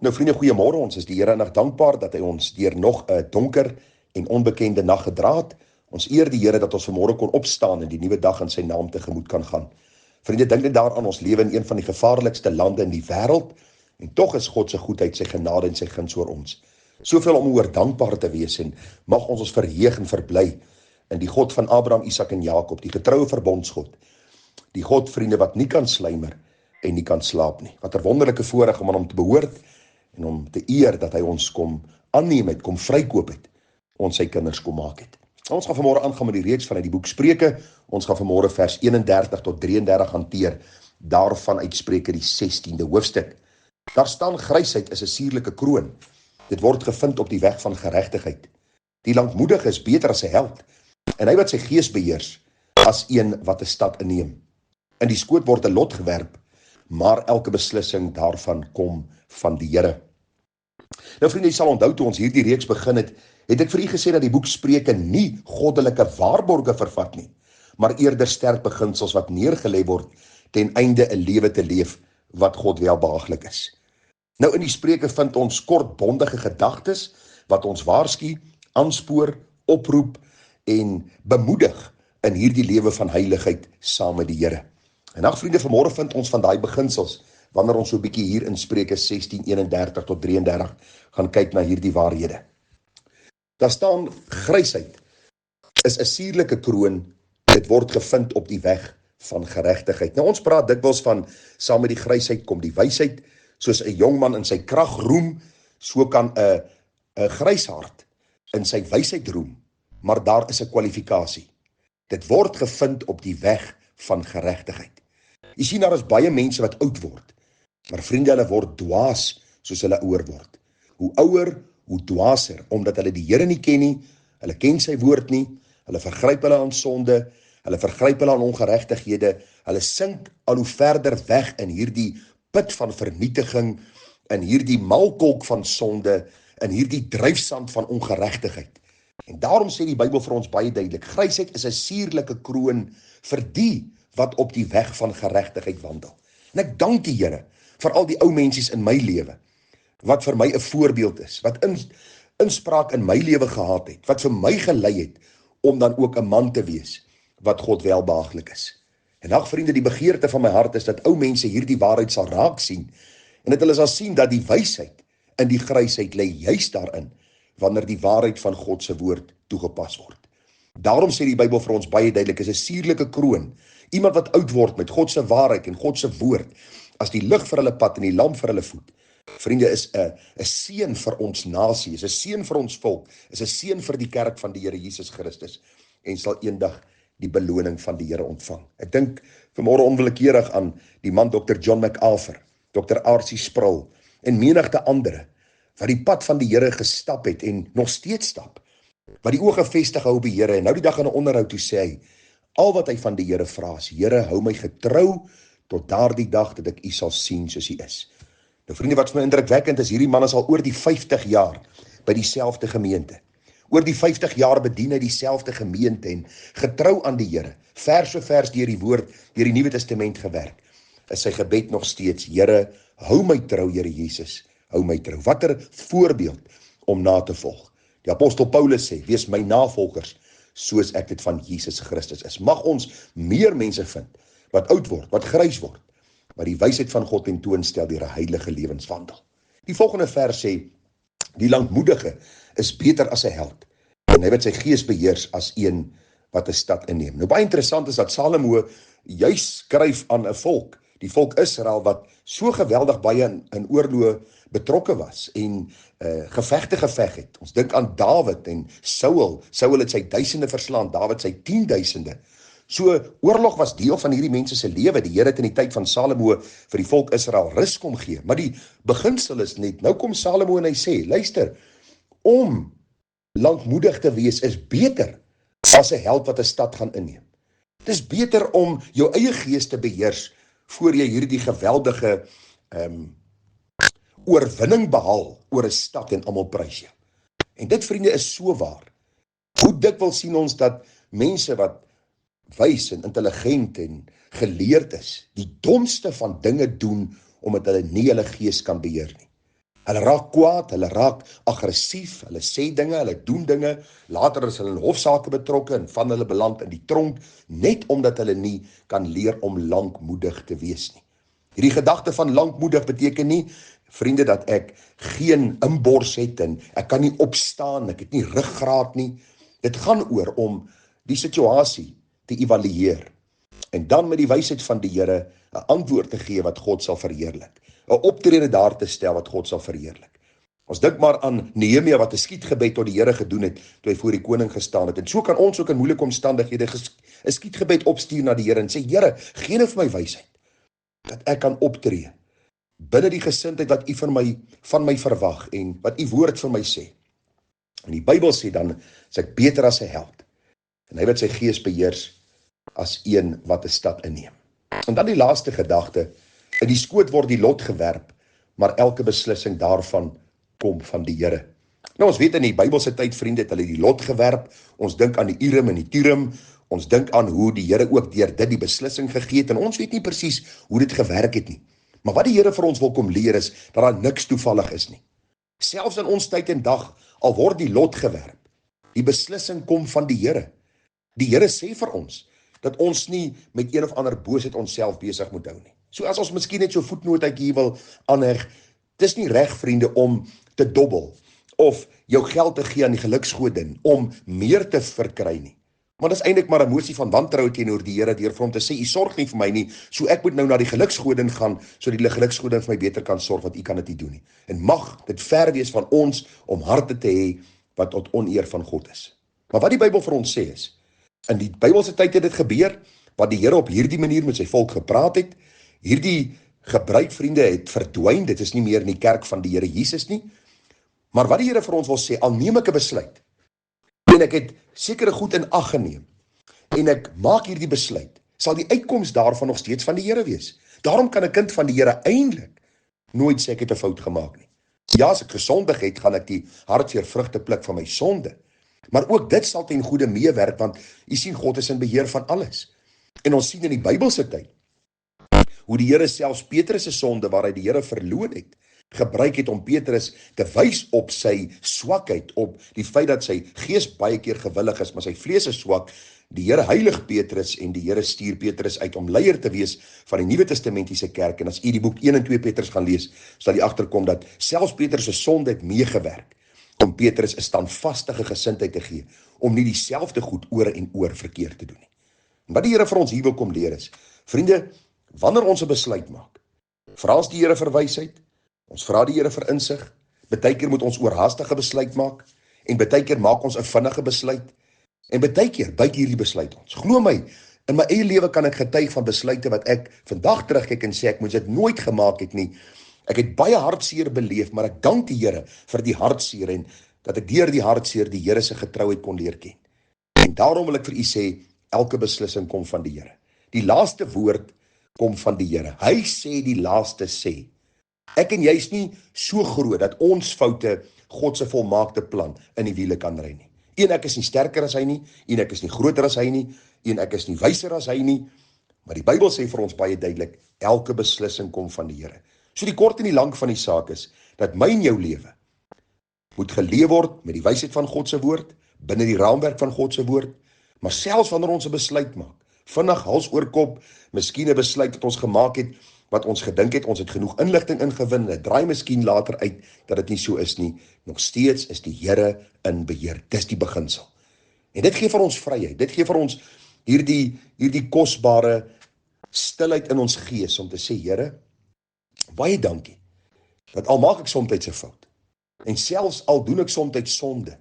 Nou vriende, goeiemôre. Ons is die Here innig dankbaar dat hy ons deur nog 'n donker en onbekende nag gedra het. Ons eer die Here dat ons vanmôre kon opstaan en die nuwe dag in sy naam tegemoet kan gaan. Vriende, dink net daaraan, ons lewe in een van die gevaarlikste lande in die wêreld en tog is God se goedheid, sy genade en sy guns oor ons. Soveel om oor dankbaar te wees en mag ons verheug en verbly in die God van Abraham, Isak en Jakob, die getroue verbondsgod. Die God, vriende, wat nie kan sluimer en nie kan slaap nie. Wat 'n wonderlike voorreg om aan hom te behoort en om te eer dat hy ons kom aanneem het, kom vrykoop het, ons sy kinders kom maak het. Ons gaan vanmôre aangaan met die reeks vanuit die boek Spreuke. Ons gaan vanmôre vers 31 tot 33 hanteer, daarvan uit Spreuke die 16de hoofstuk. Daar staan: grysheid is 'n suurlike kroon. Dit word gevind op die weg van geregtigheid. Die lankmoedige is beter as 'n held, en hy wat sy gees beheers, as een wat 'n stad inneem. In die skoot word 'n lot gewerp, maar elke beslissing daarvan kom van die Here. Nou vriende, jy sal onthou toe ons hierdie reeks begin het ek vir u gesê dat die boek Spreuke nie goddelike waarborge vervat nie, maar eerder sterk beginsels wat neergelê word ten einde 'n lewe te leef wat God welbehaaglik is. Nou in die Spreuke vind ons kortbondige gedagtes wat ons waarsku, aanspoor, oproep en bemoedig in hierdie lewe van heiligheid saam met die Here. En ag vriende, vanmôre vind ons van daai beginsels wanneer ons so 'n bietjie hier in Spreuke 16:31 tot 33 gaan kyk na hierdie waarhede. Daar staan: grysheid is 'n suurlike kroon, dit word gevind op die weg van geregtigheid. Nou ons praat dikwels van saam met die grysheid kom die wysheid, soos 'n jong man in sy krag roem, so kan 'n gryshart in sy wysheid roem, maar daar is 'n kwalifikasie. Dit word gevind op die weg van geregtigheid. Jy sien, daar is baie mense wat oud word, maar vriende, hulle word dwaas soos hulle ouer word. Hoe ouer, hoe dwaaser, omdat hulle die Here nie ken nie, hulle ken sy woord nie, hulle vergryp hulle aan sonde, hulle vergryp hulle aan ongeregtighede, hulle sink al hoe verder weg in hierdie put van vernietiging, in hierdie malkolk van sonde, in hierdie dryfsand van ongeregtigheid. En daarom sê die Bybel vir ons baie duidelik: grysheid is 'n suurlike kroon vir die wat op die weg van geregtigheid wandel. En ek dank die Here vir al die ou mensies in my lewe, wat vir my 'n voorbeeld is, wat inspraak in my lewe gehad het, wat vir my gelei het, om dan ook 'n man te wees, wat God welbehaaglik is. En ag vriende, die begeerte van my hart is dat ou mense hierdie waarheid sal raak sien, en dat hulle sal sien dat die wysheid in die grysheid lê juis daarin, wanneer die waarheid van God se woord toegepas word. Daarom sê die Bybel vir ons baie duidelik, is 'n suurlike kroon, iemand wat oud word met God se waarheid en God se woord, as die lig vir hulle pad en die lamp vir hulle voet. Vriende, is 'n seën vir ons nasie, is 'n seën vir ons volk, is 'n seën vir die kerk van die Here Jesus Christus, en sal eendag die beloning van die Here ontvang. Ek dink vanmôre onwillekeurig aan die man Dr. John MacArthur, Dr. R.C. Sproul en menigte ander, wat die pad van die Here gestap het en nog steeds stap, wat die oë gefestig hou op die Here, en nou die dag in 'n onderhoud toe sê hy, al wat hy van die Here vra is: Here, hou my getrou tot daardie dag dat ek U sal sien soos U is. Nou vriende, wat vir my indrukwekkend is, hierdie man is al oor die 50 jaar by dieselfde gemeente. Oor die 50 jaar bedien hy dieselfde gemeente en getrou aan die Here, vers vir vers deur die woord, deur die Nuwe Testament gewerk. Is sy gebed nog steeds: Here, hou my trou, Here Jesus, hou my trou. Watter voorbeeld om na te volg. Die apostel Paulus sê: wees my navolgers, soos ek dit van Jesus Christus is. Mag ons meer mense vind, wat oud word, wat grys word, maar die wysheid van God tentoonstel deur 'n heilige lewenswandel. Die volgende vers sê: die lankmoedige is beter as 'n held, en hy wat sy gees beheers as een wat 'n stad inneem. Nou baie interessant is dat Salomo juis skryf aan 'n volk, die volk Israel, wat so geweldig baie in oorloë betrokke was en gevegte geveg het. Ons dink aan Dawid en Saul. Saul het sy duisende verslaan, Dawid sy 10.000e. So oorlog was deel van hierdie mense se lewe. Die Here het in die tyd van Salomo vir die volk Israel rus kom gee. Maar die beginsel is net, nou kom Salomo en hy sê: luister, om lankmoedig te wees is beter as 'n held wat 'n stad gaan inneem. Het is beter om jou eie gees te beheers voor jy hierdie geweldige oorwinning behaal oor 'n stad en almal prys jou. En dit, vriende, is so waar. Hoe dikwels sien ons dat mense wat wys en intelligent en geleerd is, die domste van dinge doen, omdat hulle nie hulle gees kan beheer nie. Hulle raak kwaad, hulle raak aggressief, hulle sê dinge, hulle doen dinge, later is hulle in hofsaake betrokke en van hulle beland in die tronk, net omdat hulle nie kan leer om lankmoedig te wees nie. Hierdie gedagte van lankmoedig beteken nie, vriende, dat ek geen inbors het en ek kan nie opstaan, ek het nie ruggraat nie. Dit gaan oor om die situasie te evalueer en dan met die wysheid van die Here 'n antwoord te gee wat God sal verheerlik. 'n Optrede daar te stel wat God sal verheerlik. Ons dink maar aan Nehemia wat 'n skietgebed tot die Here gedoen het toe hy voor die koning gestaan het. En so kan ons ook in moeilike omstandighede 'n skietgebed opstuur na die Here en sê, Here, gee nou vir my wysheid dat ek kan optree binne die gesindheid wat U van my verwag en wat U woord vir my sê. En die Bybel sê dan is ek beter as 'n held en hy wat sy gees beheers as een wat 'n stad inneem. En dan die laaste gedagte, in die skoot word die lot gewerp, maar elke beslissing daarvan kom van die Here. Nou ons weet in die Bybelse tyd, vriende, het hulle die lot gewerp. Ons dink aan die Urim en die Thurim. Ons dink aan hoe die Here ook deur dit die beslissing gegee het en ons weet nie presies hoe dit gewerk het nie. Maar wat die Here vir ons wil kom leer is dat daar niks toevallig is nie. Selfs in ons tyd en dag, al word die lot gewerp, die beslissing kom van die Here. Die Here sê vir ons dat ons nie met een of ander boosheid onsself besig moet hou nie. So as ons miskien net so voetnootjie hier wil aanheg, dis nie reg, vriende, om te dobbel of jou geld te gee aan die geluksgodin om meer te verkry nie. Maar dis eintlik maar 'n emosie van wantroue teenoor die Here deur vir hom te sê, U sorg nie vir my nie, so ek moet nou na die geluksgodin gaan sodat die geluksgodin vir my beter kan sorg, want U kan dit nie doen nie. En mag dit ver wees van ons om harte te hê wat tot oneer van God is. Maar wat die Bybel vir ons sê is, in die Bybelse tyd het dit gebeur, wat die Here op hierdie manier met sy volk gepraat het, hierdie gebruik, vriende, het verdwyn, dit is nie meer in die kerk van die Here Jesus nie, maar wat die Here vir ons wil sê, al neem ek 'n besluit, en ek het sekere goed in ag geneem, en ek maak hierdie besluit, sal die uitkoms daarvan nog steeds van die Here wees. Daarom kan 'n kind van die Here eintlik nooit sê ek het 'n fout gemaak nie. Ja, as ek gesondig het, gaan ek die hartseer vrugte pluk van my sonde, maar ook dit sal ten goeie meewerk, want u sien, God is in beheer van alles. En ons sien in die Bybelse tyd, hoe die Here selfs Petrus se sonde, waar hy die Here verloon het, gebruik het om Petrus te wys op sy swakheid, op die feit dat sy gees baie keer gewillig is, maar sy vlees is swak. Die Here heilig Petrus en die Here stuur Petrus uit om leier te wees van die Nuwe Testamentiese kerk. En as u die boek 1 en 2 Petrus gaan lees, sal u agterkom dat selfs Petrus se sonde het meegewerk om Petrus 'n standvastige gesindheid te gee, om nie dieselfde goed oor en oor verkeerd te doen nie. En wat die Here vir ons hier wil kom leer is, vriende, wanneer ons 'n besluit maak, vra ons die Here vir wysheid, ons vra die Here vir insig, baie keer moet ons oorhaastige besluit maak, en baie keer maak ons 'n vinnige besluit, en baie keer byt hierdie besluit ons. Glo my, in my eie lewe kan ek getuig van besluite wat ek vandag terugkyk en sê ek moes dit nooit gemaak het nie. Ek het baie hartseer beleef, maar ek dank die Here vir die hartseer en dat ek deur die hartseer die Here se getrouheid kon leer ken. En daarom wil ek vir u sê, elke beslissing kom van die Here. Die laaste woord kom van die Here. Hy sê die laaste sê. Ek en jy is nie so groot dat ons foute God se volmaakte plan in die wiele kan ry nie. Een ek is nie sterker as hy nie, een ek is nie groter as hy nie, een ek is nie wyser as hy nie, maar die Bybel sê vir ons baie duidelik, elke beslissing kom van die Here. So die kort en die lank van die saak is, dat my en jou lewe moet geleef word met die wysheid van God se woord, binne die raamwerk van God se woord, maar selfs wanneer ons 'n besluit maak, vinnig hals oor kop, miskien 'n besluit wat ons gemaak het, wat ons gedink het, ons het genoeg inligting ingewin, dit draai miskien later uit, dat dit nie so is nie, nog steeds is die Here in beheer, dis die beginsel. En dit gee vir ons vryheid, dit gee vir ons hierdie kosbare stilheid in ons gees, om te sê, Here, baie dankie, dat al maak ek soms 'n fout, en selfs al doen ek soms sonde,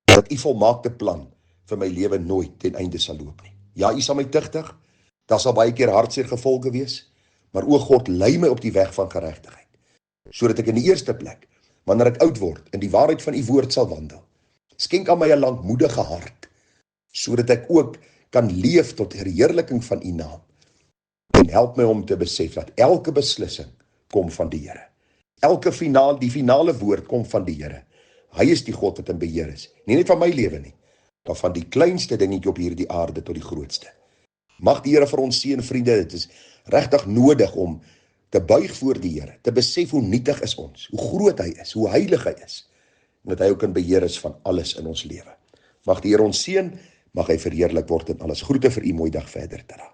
dat u volmaakte plan vir my lewe nooit ten einde sal loop nie. Ja, u sal my tugtig, daar sal baie keer hartseer gevolge wees, maar o God, lei my op die weg van geregtigheid, sodat ek in die eerste plek, wanneer ek oud word, in die waarheid van u woord sal wandel. Skenk aan my 'n lankmoedige hart, sodat ek ook kan leef tot verheerliking van u naam, en help my om te besef dat elke beslissing kom van die Here. Die finale woord kom van die Here. Hy is die God wat in beheer is, nie net van my lewe nie, maar van die kleinste dingetjie op hierdie aarde tot die grootste. Mag die Here vir ons seën, vriende, dit is regtig nodig om te buig voor die Here, te besef hoe nietig is ons, hoe groot hy is, hoe heilig hy is, en dat hy ook in beheer is van alles in ons lewe. Mag die Here ons seën, mag hy verheerlik word in alles. Groete vir u, mooi dag verder, tada.